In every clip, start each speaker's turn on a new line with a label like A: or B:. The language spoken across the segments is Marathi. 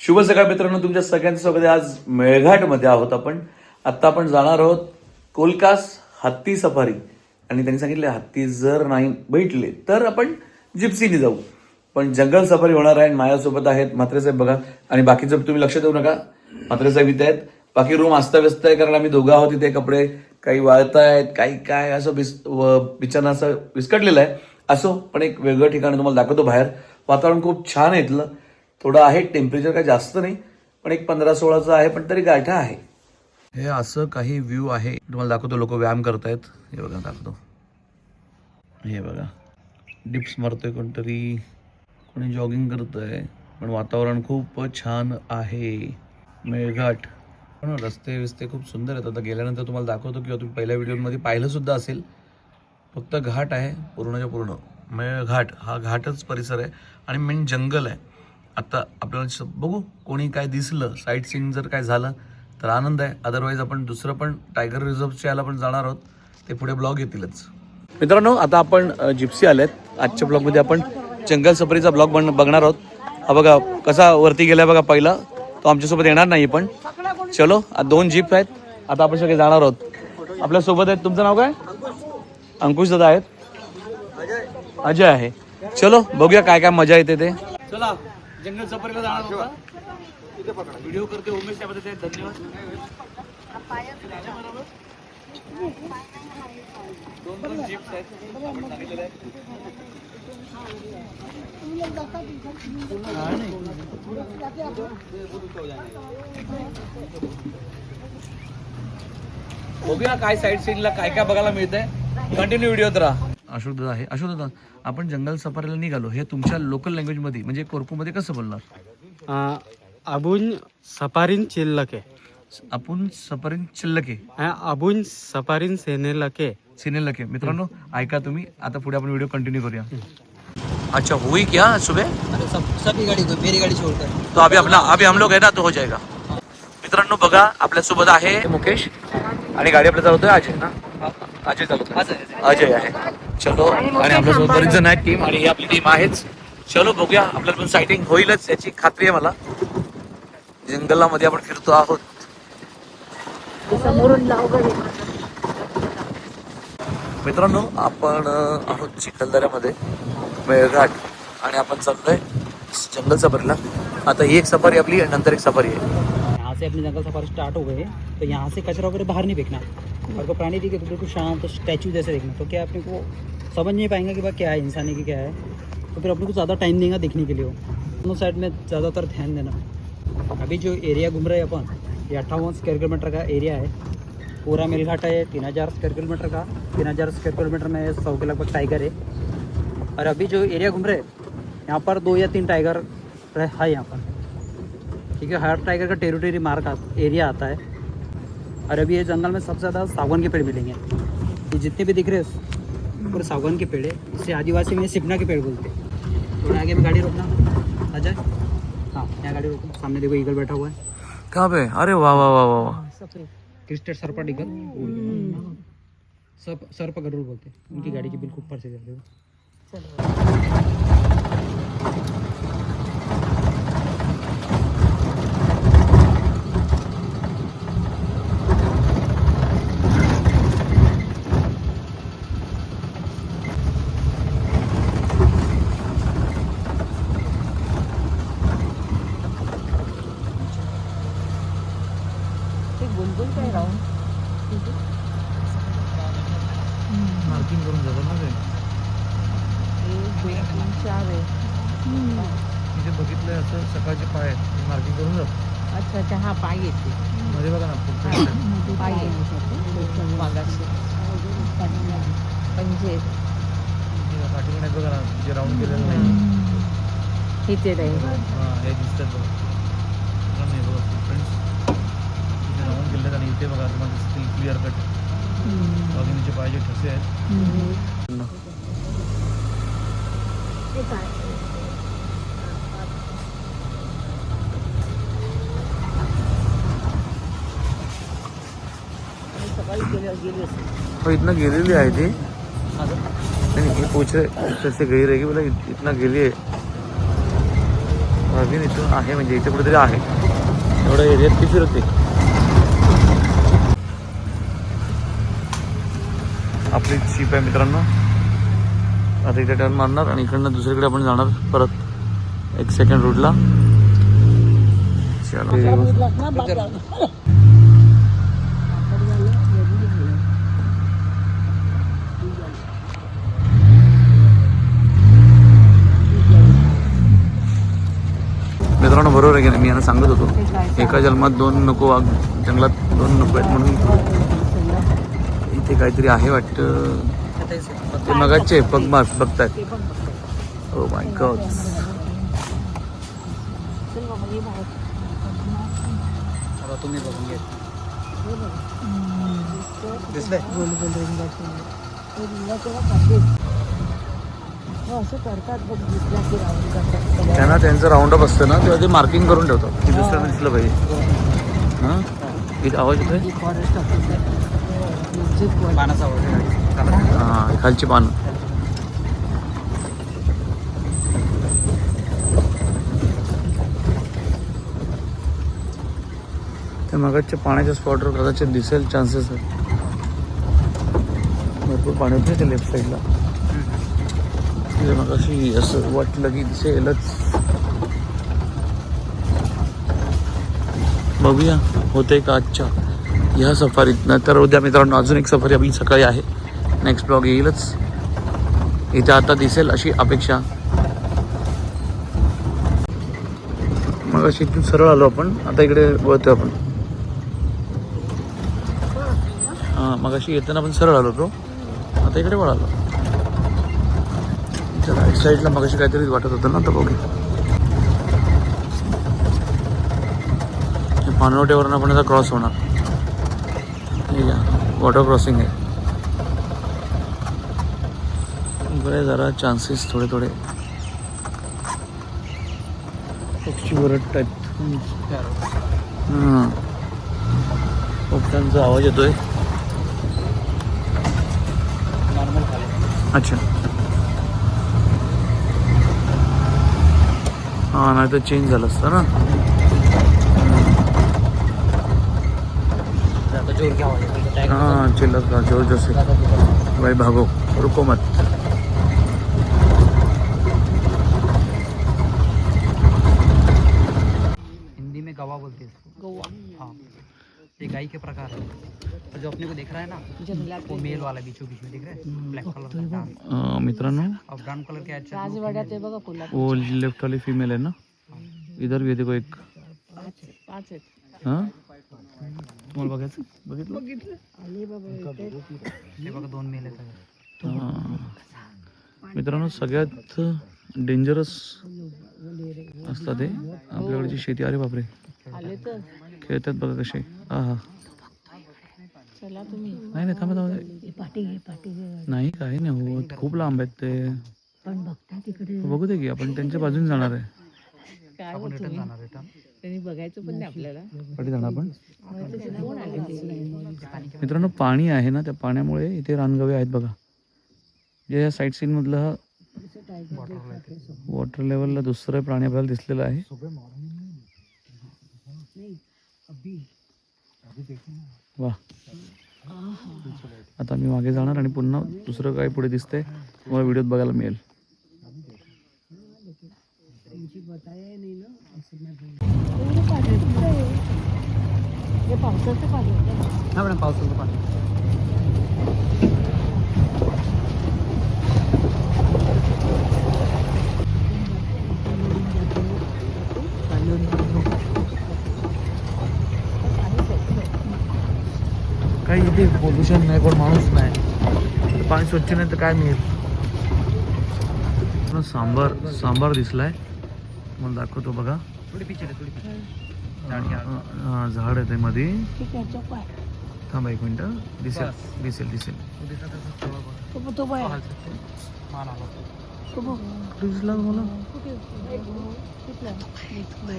A: शुभ सकाळ मित्रांनो, तुमच्या सगळ्यांचं स्वागत आहे. आज मेळघाटमध्ये आहोत आपण. आत्ता आपण जाणार आहोत कोलकास हत्ती सफारी. आणि त्यांनी सांगितले हत्ती जर नाही भेटले तर आपण जिप्सीने जाऊ. पण जंगल सफारी होणार आहे. माझ्यासोबत आहेत म्हात्रे साहेब बघा, आणि बाकीचं तुम्ही लक्ष देऊ नका, म्हात्रे साहेब इथे आहेत. बाकी रूम अस्ताव्यस्त आहे कारण आम्ही दोघं आहोत इथे. कपडे काही वाळतायत, काही काय असं बिछाना असं विस्कटलेलं आहे. असो, पण एक वेगळं ठिकाण तुम्हाला दाखवतो बाहेर. वातावरण खूप छान आहे इथलं. थोडं आहे टेम्परेचर, काही जास्त नाही, पण एक 15-16चं आहे, पण तरी गारठा आहे. हे असं काही व्ह्यू आहे, तुम्हाला दाखवतो. लोक व्यायाम करतायत, हे बघा दाखवतो. हे बघा, डिप्स मारतोय कोणतरी, कोणी जॉगिंग करतंय, पण वातावरण खूप छान आहे. मेळघाट पण रस्ते विस्ते खूप सुंदर आहेत. आता गेल्यानंतर तुम्हाला दाखवतो, किंवा तुम्ही पहिल्या व्हिडिओमध्ये पाहिलं सुद्धा असेल. फक्त घाट आहे पूर्णच्या पूर्ण. मेळघाट हा घाटच परिसर आहे आणि मेन जंगल आहे. आता आपल्याला बघू कोणी काय दिसलं, साईट सीइंग जर काय झालं तर आनंद आहे. अदरवाईज आपण दुसरं पण टायगर रिझर्वच्या याला पण जाणार आहोत, ते पुढे ब्लॉग येतीलच. मित्रांनो, आता आपण जिप्सी आलेत. आजच्या ब्लॉगमध्ये आपण जंगल सफारीचा ब्लॉग बघणार आहोत. हा बघा कसा वरती गेलाय बघा. पहिला तो आमच्यासोबत येणार नाही, पण चलो, 2 जीप आहेत. आता आपण सगळे जाणार आहोत. आपल्यासोबत आहेत, तुमचं नाव काय? अंकुश दादा आहेत, अजय आहे. चलो बघूया काय काय मजा येते ते. चला जंगल सफारीला जाणार होता. व्हिडिओ करते उमेश, त्याबद्दल धन्यवाद. 2 जीप्स आहेत, आपण सांगितलेलं आहे. बघूया काय साईड सीनला काय काय बघायला मिळतंय. कंटिन्यू व्हिडिओत राहा. अशोक दादा आहे. अशोक दादा, आपण जंगल सफारीला निघालो, हे तुमच्या लोकल लँग्वेज मध्ये म्हणजे कोरकूमध्ये कसं बोलणार?
B: अबून सफारीन चिल्लके.
A: आपण सफारीन चिल्लके.
B: अबून सफारीन सेनेलके.
A: सिनेलके. मित्रांनो ऐका तुम्ही, आता पुढे आपण व्हिडिओ कंटिन्यू करूया. अच्छा हुई क्या सुबह?
C: सभी गाड़ी को, मेरी गाड़ी छोड़कर.
A: तो अभी हम लोग है ना, तो हो जाएगा. मित्रांनो बघा, आपल्यासोबत आहे मुकेश आणि गाडी आपल्या चालवतोय अजय ना. अजय चालवतोय, अजय आहे. चलो, आणि आपल्यासोबत बरेच जण आहेत टीम, आणि ही आपली टीम आहेच. चलो बघूया, आपल्याला पण सायटिंग होईलच याची खात्री आहे मला. जंगलामध्ये आपण फिरतो आहोत. मित्रांनो, आपण आहोत चिखलदऱ्यामध्ये, मेळघाट, आणि आपण चाललोय जंगल सफारीला. आता ही एक सफारी आपली, नंतर एक सफारी आहे.
C: यहाँ से अपनी जंगल सफारी स्टार्ट हो गए, तो यहाँ से कचरा वगैरह बाहर नहीं फेंकना. और को प्राणी दिखे तो बिल्कुल शांत स्टैचू जैसे देखना. तो क्या अपने को समझ नहीं पाएंगे कि भाई क्या है, इंसानी की क्या है. तो फिर अपने को ज़्यादा टाइम देगा देखने के लिए. वो दोनों साइड में ज़्यादातर ध्यान देना. अभी जो एरिया घूम रहे हैं अपन, ये 58 स्क्वायर किलोमीटर का एरिया है. पूरा मेलघाट है 3000 स्क्वायर किलोमीटर का. 3000 स्क्वायर किलोमीटर में 100 के लगभग टाइगर है. और अभी जो एरिया घूम रहे हैं, यहाँ पर 2 या 3 टाइगर है यहाँ पर. ठीक है, हर टाइगर का टेरिटरी मार्क एरिया आता है. और अभी ये जंगल में सबसे ज़्यादा सागवान के पेड़ मिलेंगे. ये जितने भी दिख रहे हैं पूरे सागवान के पेड़ है. इसे आदिवासी में सिपना के पेड़ बोलते हैं. थोड़ा आगे में गाड़ी रोकना अजय. हाँ, यहाँ गाड़ी रोको. सामने देखो ईगल बैठा हुआ है.
A: कहाँ पे? अरे वाह वाह वाह वाह.
C: Crested serpent eagle. सर्प गरुड़ बोलते हैं. उनकी गाड़ी की बिल्कुल ऊपर से जाते हो.
A: मार्किंग करून जातात ना ते.
D: 1, 2, 3, 4 आहे.
A: तिथे बघितलंय असं सकाळचे पाय आहेत, मार्किंग करून जातात.
D: अच्छा अच्छा, हा पाय येते.
A: मध्ये बघा ना, पुढच्या side.
D: पाय येते मागाशी पंजे
A: पाठीमागे बघा ना, जे राऊंड केलेलं नाही.
D: इथे नाही.
A: हां, हे दिसतात बघा. नाही बघा फ्रेंड्स, इथे राऊंड केलेलं आणि इथे बघा तुम्हाला दिसतील क्लिअर कट वाघिणीचे पाय जे ठसे आहेत. इतना गेलेली आहे ती. नहीं ये पूछ रहे कैसे गई रहेगी, बोला इतना गिली है। नवीन इथं आहे, म्हणजे इथे कुठेतरी आहे, एवढ्या एरियात ती फिरते. आपली जीप आहे मित्रांनो. आता इथे टर्न मारणार आणि इकडनं दुसरीकडे आपण जाणार परत एक सेकंड रूटला. मित्रांनो बरोबर आहे की नाही, मी यांना सांगत होतो एका जन्मात 2 नको वाघ, जंगलात 2 नको आहेत म्हणून. इथे काहीतरी आहे वाटतं, ते मगाचे बघतायत. Oh my God.
C: तुम्ही बघून घ्या. दिसलंय?
A: त्यांना त्यांचं राऊंड अप असतं ना, तेव्हा ते मार्किंग करून ठेवतात की दुसऱ्यांना दिसलं पाहिजे. हां इथे आवाज येतोय.
C: पानाचा आवाज.
A: हां खालची पानं. ते मगाच्या पाण्याच्या स्पॉटवर कदाचित दिसेल चान्सेस आहेत. भरपूर पाणी होते ते लेफ्ट साईडला. मग अशी असं वाटलं की दिसेलच. बघूया होते का आजच्या ह्या सफारीत. नंतर उद्या मित्रांनो अजून एक सफारी आपली सकाळी आहे. नेक्स्ट ब्लॉग येईलच. इथे आता दिसेल अशी अपेक्षा. मग अशी इथून सरळ आलो आपण, आता इकडे वळतोय आपण. हां मग अशी येताना आपण सरळ आलो होतो, आता इकडे वळालो. राईट साईडला मग अशी काहीतरी वाटत होतं ना, आता बघूया. पानवट्यावरून आपण आता क्रॉस होणार. ठीक आहे, वॉटर क्रॉसिंग आहे. इकडे जरा चान्सेस थोडे थोडे पक्षी वरट टाईप. हां पक्ष्यांचा आवाज येतोय. अच्छा हां नाही तर चेंज झालं असतं ना.
C: जोर क्या आवाज.
A: हाँ चिल्लर का जोर जोर से. भाई भागो, रुको मत.
C: हिंदी में गवा बोलते हैं इसको. गवा. हाँ ये गाय के प्रकार है. और जो अपने को दिख रहा है ना वो मेल वाला बीचों बीच में दिख रहा है ब्लैक कलर का.
A: मित्रांनो
C: और ब्राउन कलर के अच्छा
D: राजवाड्यात आहे बघा कोल्हापूर.
A: वो लेफ्ट वाली फीमेल है ना, इधर भी देखो एक.
D: 5 आहेत.
A: हां तुम्हाला बघायचं बघितलं.
D: आली बाबा इथे.
C: ते बघा 2 मेल आहेत.
A: मित्रांनो सगळ्यात डेंजरस असतात ते आपल्याकडची शेती. अरे बापरे
D: आले तर
A: खेळतात बघा कसे. हा हा
D: चला तुम्ही.
A: नाही नाही थांबा थांबा.
D: पाठी घे.
A: नाही काही नाही होत, खूप लांब आहेत ते.
D: पण बघता तिकडे
A: बघू दे की आपण त्यांच्या बाजूने जाणार आहे.
D: काय होत तुम्ही. त्यांनी बघायचं पण नाही आपल्याला.
A: पाठी जाणार आपण.
D: कोण आले ते.
A: मित्रांनो पाणी आहे ना, त्या पाण्यामुळे इथे रानगवे आहेत बघा. जे या साईड सीन मधलं वॉटर लेवलला दुसरं प्राणी आपल्याला दिसलेलं आहे. वा आता मी मागे जाणार आणि पुन्हा दुसरं काय पुढे दिसतंय तुम्हाला व्हिडिओत बघायला मिळेल.
D: हे पावसाचं पाणी.
C: हा मॅडम पावसाचं पाणी.
A: काही इथे पोल्युशन नाही, कोण माणूस नाही, पाणी स्वच्छ नाही तर काय मिळेल. सांबार दिसलाय मला, दाखवतो बघा.
C: थोडी पिक्चर आहे, थोडी पिक्चर.
A: हां झाड आहे ते मध्ये.
D: ठीक आहे चौक आहे.
A: थांबा एक मिनटं. दिसेल दिसेल दिसेल.
D: तो बाय.
C: मान आला.
D: तो बघ.
A: दिसला मला.
D: कुठे कुठला दिसलो.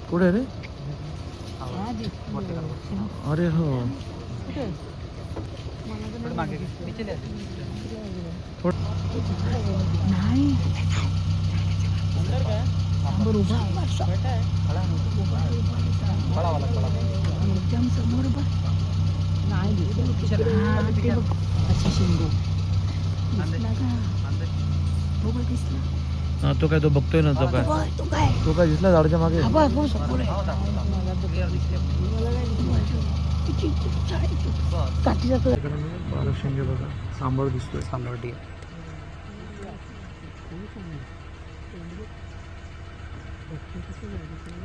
A: कुठे रे.
D: हा दिसलो.
A: अरे हो
D: कुठे मला
C: मागे पिक्चर आहे.
D: नाही समोर उभा एकदम समोर उभा नाही दिसत अशी शिंगो दिसला का तो बघ दिसला
A: हा तो काय तो बघतोय ना तो काय
D: तो काय
A: तो काय दिसला झाडाच्या मागे
D: हा बघ समोर आहे काठीचा
A: बारा शेंगे बघा सांबार दिसतोय
C: सांबर्डी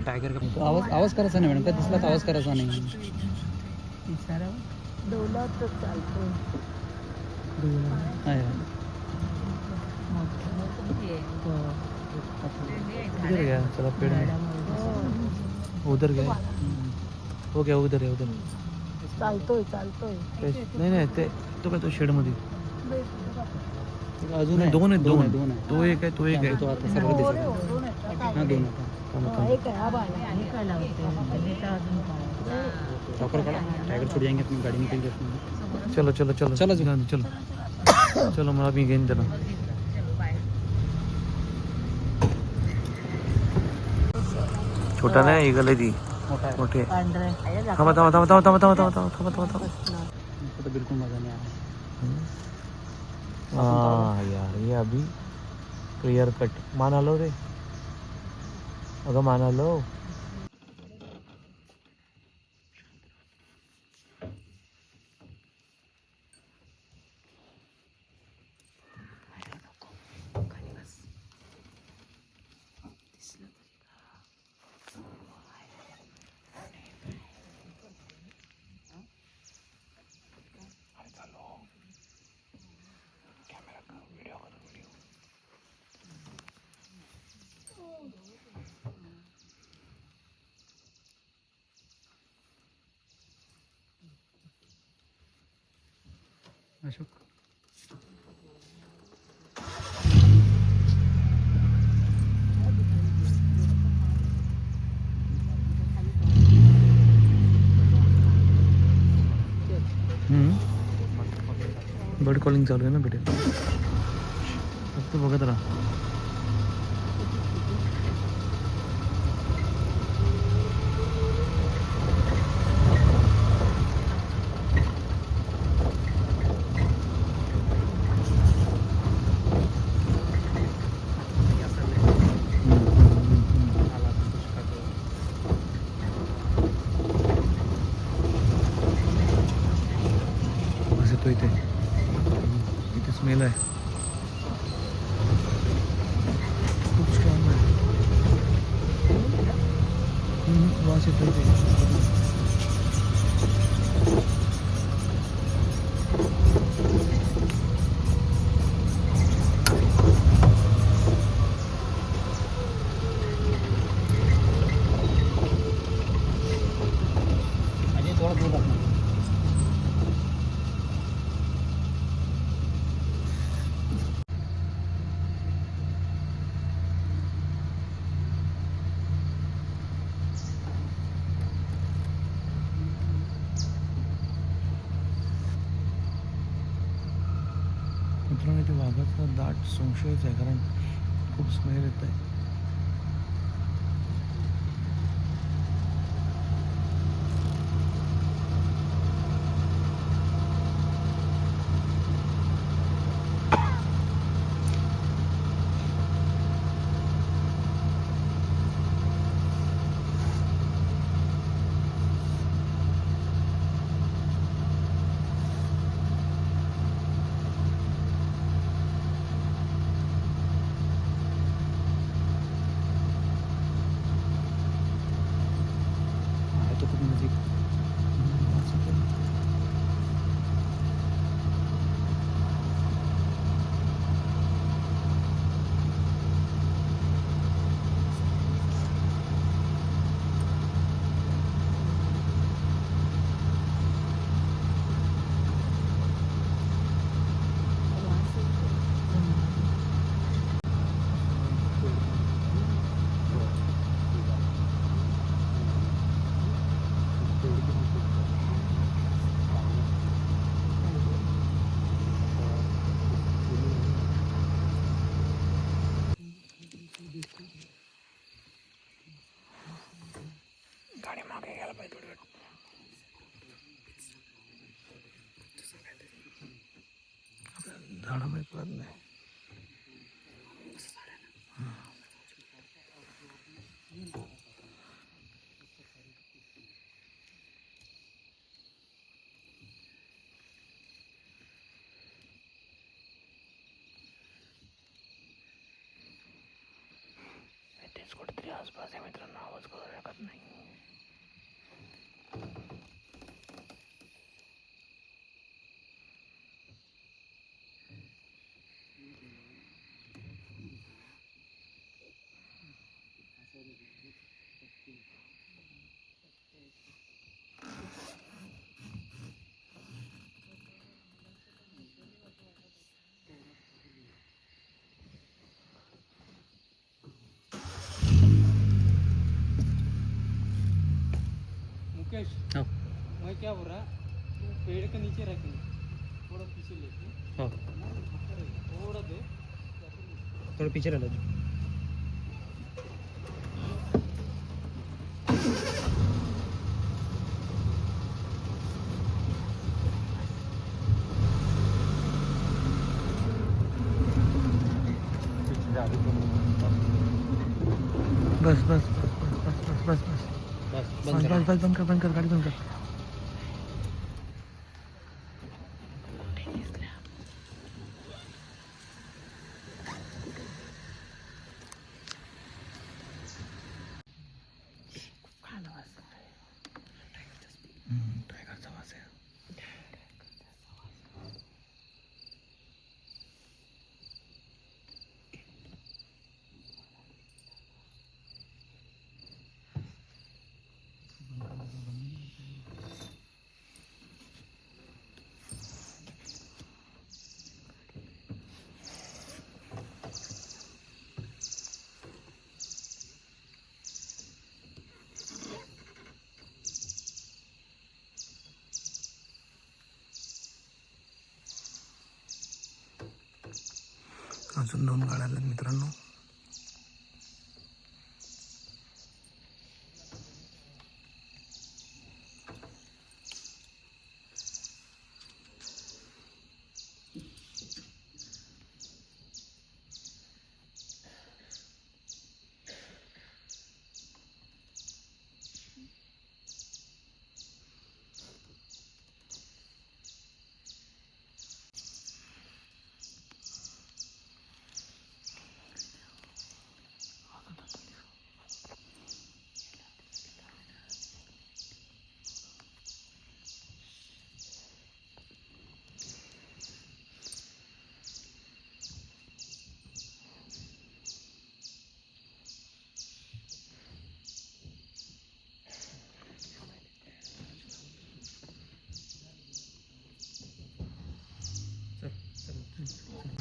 C: टायगर का आवाज आवाज करायचा नाही मॅडम काय दिसला तर आवाज करायचा नाही
D: डोलात चालतो
C: आहे.
A: इधर गया चला पेड़ में उधर गया हो गया उधर आहे उधर
D: चालतोय चालतोय
A: नाही नाही ते तो काय तो शेड मध्ये
C: अजून आहे.
A: दोन आहेत
C: दोन
A: दोन
C: आहे, दोन आहे.
A: तो एक आहे तो एक आहे
C: तो आता सगळं दिसत हा दोन आता
D: एक आहे हा बाळा आणि काय लागते
C: लवकर काढा टायगर छोड़ जाएंगे अपनी गाड़ी निकल जाती
A: चलो चलो चलो
C: चलो,
A: चलो चलो चलो मला मी घेईन त्याला छोटा नाही इगल आहे ती
C: मोठा आहे
A: मोठी आहे.
D: पांढरे
A: थांबा थांबा थांबा थांबा थांबा थांबा थांबा थांबा थांबा थांबा
C: तो बिल्कुल मजा नहीं आया
A: हाँ यार ये अभी क्लियर कट मान आलो रे अगं मान आलो
C: अशोक
A: बर्ड कॉलिंग चालू आहे ना बेटे फक्त बघत राहा तो इथे इथे स्मेल आहे खूप स्ट्रॉंग आहे वास येतो इथे
C: अजय थोड़ा दूर रखना
A: मित्रांनो इथे वाघाचा दाट संशयच आहे कारण खूप स्मेल येत आहे कुठेतरी आसपास आहे मित्रांनो, आवाज करू शकत नाही.
B: मुकेश,
C: हो
B: मैं क्या बोल रहा, तू पेड़ के नीचे रख, थोड़ा पीछे लेके,
C: हो
B: थोड़ा दे.
C: थोडं पीछे राहिलं.
A: बस बस बस बस बस बस बस
C: बस
A: बंद कर गाडी बंद कर. टायगरचा वास आहे. अजून 2 गाड्या आल्या मित्रांनो.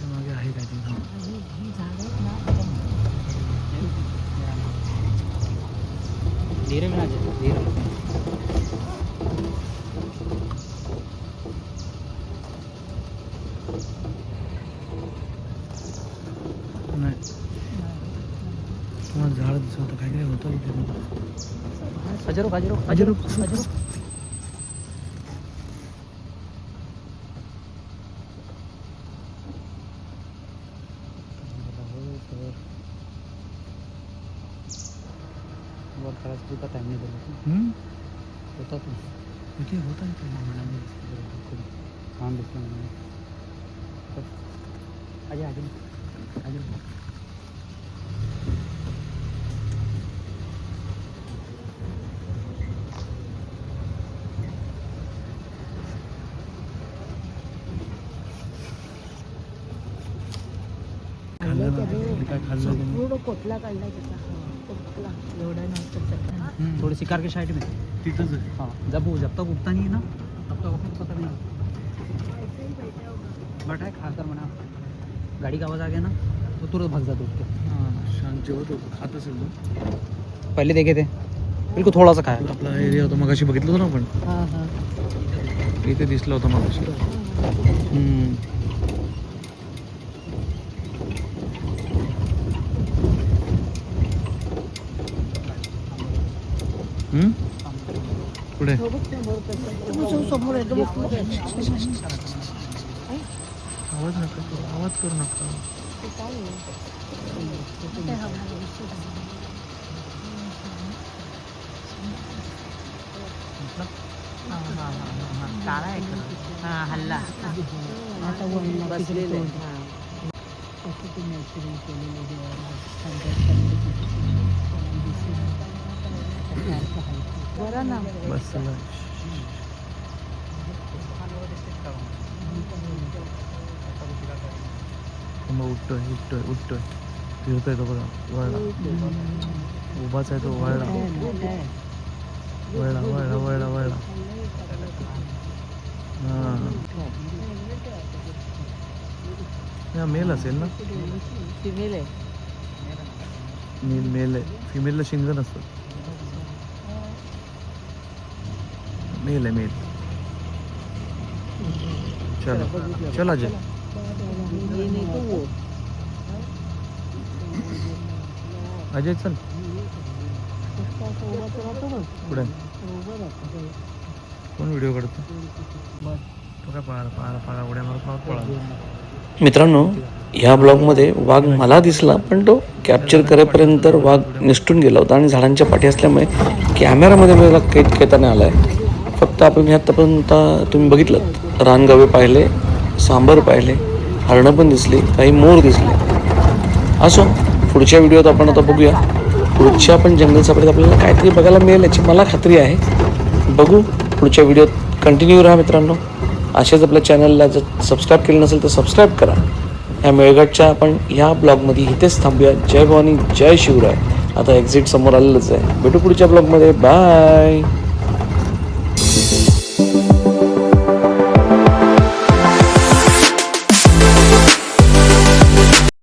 A: मागे आहे काय ते.
D: ही झाड आहेत ना
C: धीरे ना धीरे.
A: नाही तुम्हाला झाड दिसत होतं, काय काय होतं इथे.
C: अजरो अजरो
A: अजरो
C: अजरो. वर करायचं का टाइम नाही दिला होता तू
A: इथे होतं
C: खूप छान दिसलं मला. अजय अजय अजय
A: काय खाल्लं
D: संपूर्ण कोटला काढलाय त्याचा कोटला एवढा नव्हतं.
C: थोड़ी शिकार के साइड में.
A: तिथंच आहे.
C: हाँ जब तक उगता नहीं है ना तब तक आपको पता नहीं. बट है खाकर मना गाड़ी का आवाज़ आ गया ना तो तुरंत भाग जाते उसके.
A: हां शांत जेवत होतं, खात असेल तो.
C: पहले देखे थे बिल्कुल थोड़ा सा खाया.
A: आपला एरिया होता, मग अशी बघितलं होतं ना आपण.
D: हां हां
A: इथे दिसला होता मग अशी. पुढे
D: समोर येतो
A: आवाज करू नका.
D: काळा आहे का हल्ला आता बसलेले केलेलं करा ना
A: बसला मग उठतोय फिरतोय तो बघा वळला उभाच आहे तो वळला हा मेल असेल ना
D: फिमेल आहे
A: मेल आहे फिमेलला शिंग नसतं मेल आहे मेल चल अजय
D: ये नहीं तो वो
A: अजय चल
D: उसका असं उभा तर राहतो बघ
A: पुढे
D: उभा राहतो
A: कोण व्हिडिओ काढतो तो काय पळाला उड्या मारत पळाला.
E: मित्रांनो ह्या ब्लॉगमध्ये वाघ मला दिसला पण तो कॅप्चर करेपर्यंत वाघ निसटून गेला होता आणि झाडांच्या पाठी असल्यामुळे कॅमेरामध्ये मला कैद करता नाही आला आहे. फक्त आपण ह्यापर्यंत तुम्ही बघितलं रानगवे पाहिले सांबर पाहिले हरणं पण दिसली काही मोर दिसले. असो पुढच्या व्हिडिओत आपण आता बघूया पुढच्या पण जंगल सफारीत आपल्याला काहीतरी बघायला मिळेल याची मला खात्री आहे. बघू पुढच्या व्हिडिओत कंटिन्यू राहा मित्रांनो. असेच आपल्या चॅनलला जर सबस्क्राईब केलं नसेल तर सबस्क्राईब करा. ह्या मेळघाटच्या आपण ह्या ब्लॉगमध्ये इथेच थांबूया. जय भवानी जय शिवराय. आता एक्झिट समोर आलेलंच आहे. भेटू पुढच्या ब्लॉगमध्ये. बाय.